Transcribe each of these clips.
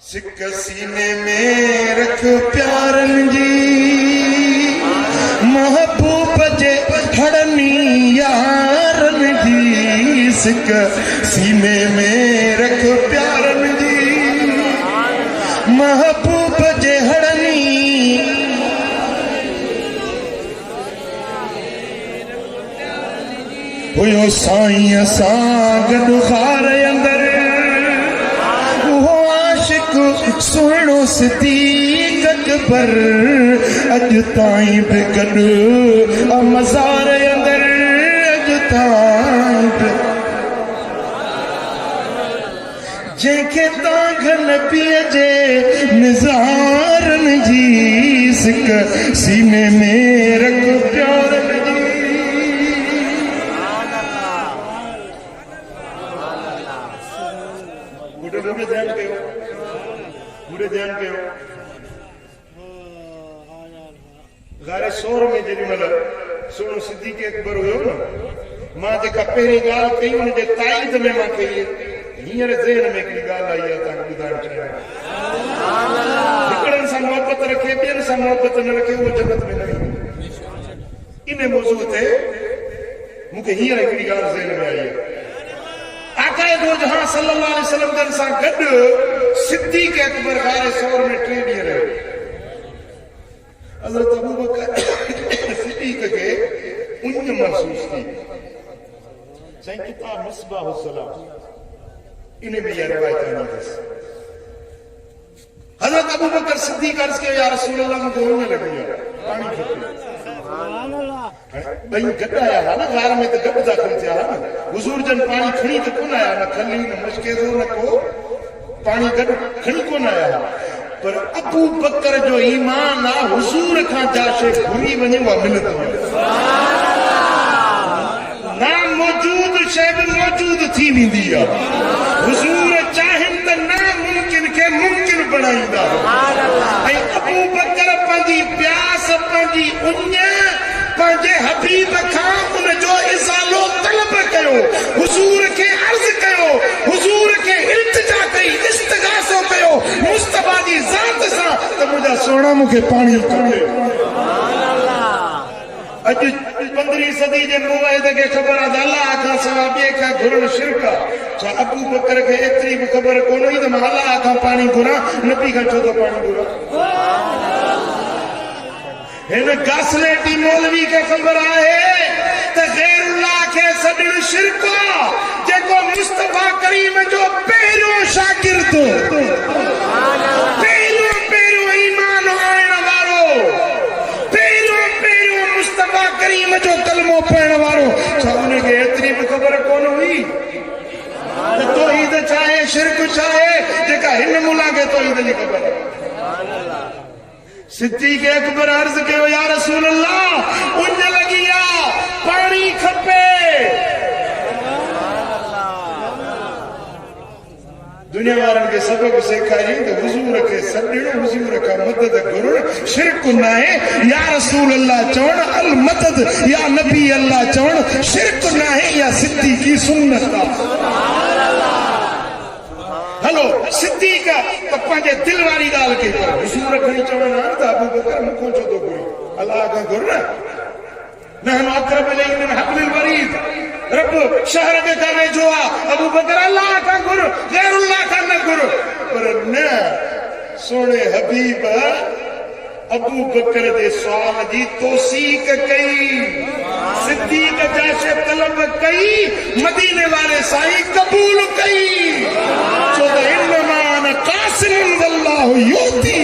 सिक सीने में रख प्यारन जी महबूब जे हड़नी यारन जी। सिक सीने में रख प्यारन जी महबूब जे हड़नी हुयो साईं सां गॾु खार अंदर सुहिणो सिद्दीक़ अकबर अॼु ताईं बि गॾु मज़ार अंदर अॼु ताईं बि जंहिंखे तव्हां नबीअ जे निज़ारनि जी सिक सीने में रख प्यारनि जी। ध्यान कयो गारे सोर में जेॾी महिल सोनो सिद्दीक़ अकबर हुयो न मां जेका पहिरीं ॻाल्हि कई हुन जे ताईद में मां कई हींअर ज़हन में हिकिड़ी ॻाल्हि आई आहे तव्हांखे ॿुधाइणु चाहियां। हिकिड़नि सां मोहबत रखे ॿियनि सां मोहबत न रखे उहो जन्नत में न वेंदो। इन मौज़ूअ ते मूंखे हींअर हिकिड़ी ॻाल्हि ज़हन में आई आहे। आकाए दो जहां सल्लल्लाहु अलैहि वसल्लम जन सां गॾु सिद्दीक़ अकबर गारे सौर में 3 ॾींहं रहियो। हज़रत अबू बकर सिद्दीक़ खे उञ महसूस थी। साईं किताब मिसबाह सलाम इन में यह रिवायत आई है। हज़रत अबू बकर सिद्दीक़ अर्ज़ कयो या रसूल अल्लाह मुझे उञ लगी है पानी खपे। ॿई गॾु आया हुआ न गार में त गॾु दाख़िल थिया हुआ न। हुज़ूर जन पाणी खणी त कोन आया न खली न मुश्किल न को पानी गॾु खणी कोन आया हुआ पर अबू बकर जो ईमान आहे हुज़ूर खां जा शइ घुरी वञे उहा मिलत ना मौजूद शइ बि मौजूद थी वेंदी आहे। हुज़ूर चाहिनि त नामुमकिन खे मुमकिन बणाईंदा। ऐं अबू बकर पंहिंजी प्यास पंहिंजी उञ पंहिंजे हबीब खां उनजो इज़ालो तलब कयो। हुज़ूर खे अर्ज़ कयो हुज़ूर खे इल्तिजा कई इस्तिग़ासो कयो मुस्तफ़ा जी ज़ात सां त मुंहिंजा सोना मूंखे पाणी खपे। अॼु 15वीं सदी जे मुआहिद खे ख़बर आहे त अलाह खां सवाइ ॿिए खां घुरण शिरक आहे। छा अबू बकर खे एतिरी बि ख़बर कोन हुई त मां अलाह खां पाणी घुरां नबी खां छो थो पाणी घुरां। हिन गासलेटी मौलवी खे ख़बर आहे त गैरुल्लाह खे सॾणु शिरक आहे जेको मुस्तफ़ा करीम जो पहिरियों शागिर्द पहिरियों ईमान आणण वारो पहिरियों मुस्तफ़ा करीम जो कलमो पढ़ण वारो। छा उनखे एतिरी बि ख़बर कोन हुई त तौहीद छा आहे शिरक छा आहे जेका हिन मुला खे तौहीद जी ख़बर आहे। सिद्दीक़ अकबर अर्ज़ कयो या रसूल अल्लाह उञ लगी आहे पाणी खपे। दुनिया वारनि खे सबक सेखारियईं त हुज़ूर खे सॾणु हुज़ूर खां मदद घुरणु शिरक न आहे। या रसूल अल्लाह चवणु अल मदद या नबी अल्लाह चवणु शिरक न आहे या सिद्दीक़ी सुन्नत आहे। हलो सिद्दीक़ त पंहिंजे दिल वारी ॻाल्हि कई पर हुज़ूर खणी चवणु आहे त अबू बकर मूंखां छो थो घुरी अलाह खां घुर न अक़रब इलैहि मिन हब्लिल वरीद। रब शहर जे खां वेझो आहे अबू बकर अलाह खां घुर गैरुल्लाह खां न घुर। पर न सोणे हबीब अबू बकर जे सुवाल जी तौसीक कई सिद्दीक़ जा शइ तलब कई मदीने वारे साईं क़बूल कई। छो त इन्नमा क़ासिमुन वल्लाहु युती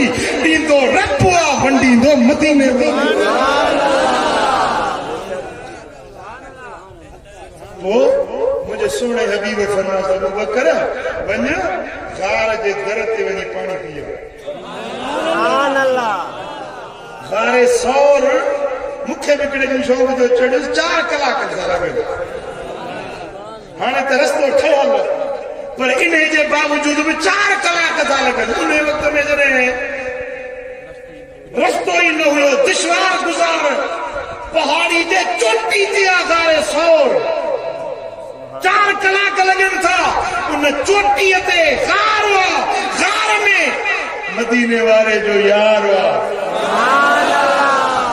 ॾींदो रब आहे वंडींदो मदीने वारो। पोइ मुंहिंजे सोणे हबीब फरमायो अबू बकर वञ गार जे दर ते वञी पाणी पीओ। गारे सौर मूंखे विकिणे जो शौक़ जो चढ़ियुसि 4 कलाक था लॻनि। हाणे त रस्तो ठहियल पर इन जे बावजूद भी 4 कलाक था लॻनि। उन वक़्त में जॾहिं रस्तो ई न हुयो दुश्वार गुज़ार पहाड़ी जे चोटी ते गारे सौर 4 कलाक लगन था उन चोटी ते गार में मदीने वारे जो यार हुआ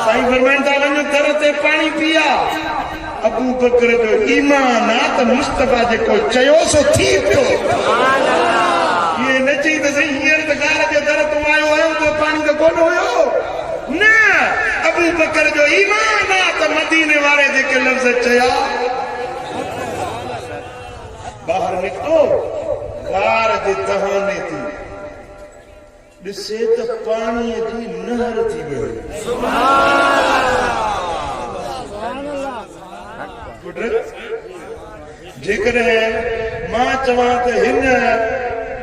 साईं फरमाइनि था वञो दर ते पाणी पिया अबू बकर जो ईमान आहे त मुस्तफा जेको चयो सो थी पियो ये न चई त सही हींअर त गार जे दर तूं आयो आहियो त पाणी त कोन हुयो न अबू बकर जो ईमान आहे त मदीने वारे जेके लफ़्ज़ चया ॿाहिरि निकितो गार जे दहाने थी ॾिसे त पाणीअ जी नहर थी वई जेकॾहिं मां चवां त हिन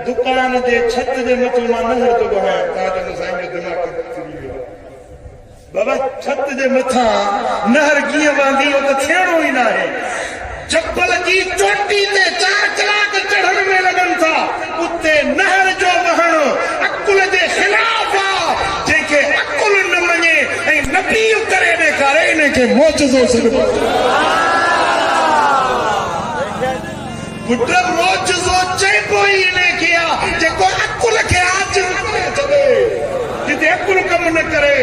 दुकान जे छत जे मथां मां नहर थो बहायां तव्हां साईं जो दिमाग़ बाबा छत जे मथां नहर कीअं वहंदी उहो त थियणो ई न आहे जबल जी चोटी ते 4 कलाक चढ़ण में लॻनि था उते नहर जो वहण अकुल जे ख़िलाफ़ आहे जंहिंखे अकुल न मञे ऐं नबी करे ॾेखारे इनखे मौजज़ो सॾिबो पुट मौजज़ो चइबो ई इनखे आहे जेको अकुल खे आजिज़ करे छॾे जिते अकुल कम न करे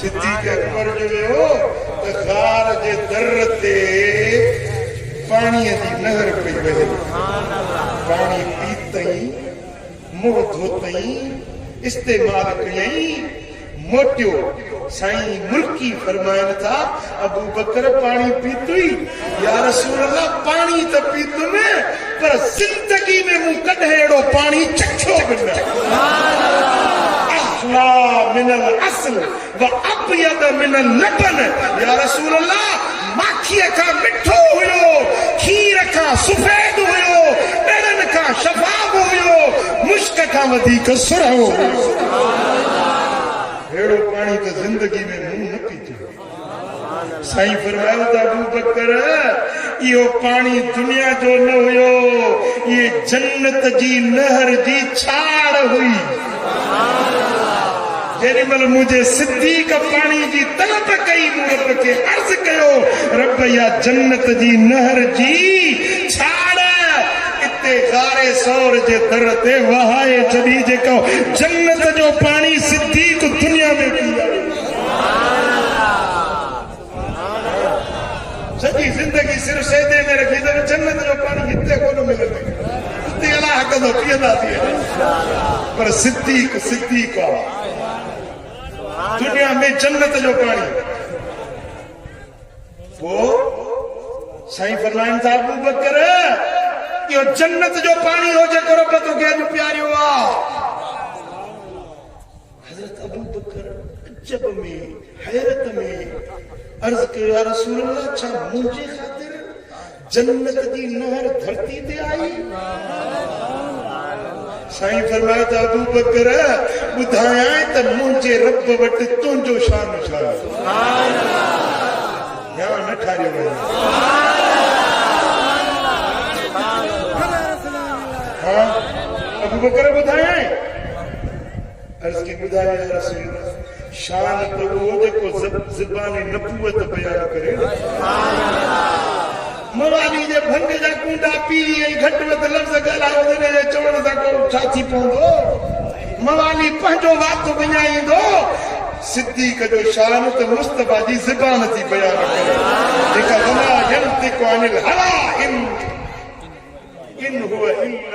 सिद्दीक़ अकबर जो वियो त गार जे दर ते पाणीअ जी नहर पई वहे पाणी पीतई मुंहुं धोतई इस्तेमाल कयई मोटियो साईं मुल्की फरमाइनि था अबू बकर पाणी पीतुई या रसूल अल्लाह पाणी त पीतुमि पर ज़िंदगी में मूं कॾहिं अहिड़ो पाणी चखियो बि न मिनल असल व अबयद मिनल लबन या रसूल अल्लाह माखीअ खां मिठो हुयो खीर खां सफ़ेद हुयो ॾड़नि खां शफ़ाफ़ हुयो मुश्क खां वधीक सुरहो अहिड़ो पाणी त ज़िंदगी में मूं न पीतो साईं फरमायो त अबू बकर इहो पाणी दुनिया जो न हुयो ये जन्नत जी नहर जी छाड़ हुई जेॾी महिल मुंहिंजे सिद्दीक़ पाणी जी तलब कई मूं रब खे अर्ज़ कयो रब या जन्नत जी नहर जी छाड़ इते गारे सौर जे दर ते वहाए छॾी जेको जन्नत जो पाणी सिद्दीक़ दुनिया में पीआयो सॼी ज़िंदगी सिर्फ़ सैदे में रखी त जन्नत जो पाणी हिते कोन मिलंदो उते अलाह कंदो पीअंदासीं पर सिद्दीक़ आहे दुनिया में जन्नत जो पाणी पोइ साईं फरमाइनि था अबू बकर इहो जन्नत जो पाणी हो जेको रब तोखे अॼु प्यारियो आहे हज़रत अबू बकर अजब में हैरत में अर्ज़ कयो या रसूल अल्लाह छा मुंहिंजे ख़ातिर जन्नत जी नहर धरती ते आई साईं फरमायो त अबू बकर ॿुधायां त मुंहिंजे रब वटि तुंहिंजो शान छा या न ठारियो वञे हा अबू बकर ॿुधायां अर्ज़ की ॿुधाया या रसूल शान त उहो जेको ज़बान नबूवत बयान करे मवाली जे भंग जा कूंडा पी ऐं घटि वधि लफ़्ज़ ॻाल्हायो हिन जे चवण सां को छा थी पवंदो मवाली पंहिंजो वात विञाईंदो सिद्दीक़ जो शान त मुस्तफा जी ज़बान थी बयान करे जेका वमा यंतिकु अनिल हवा इन हुव इल्ला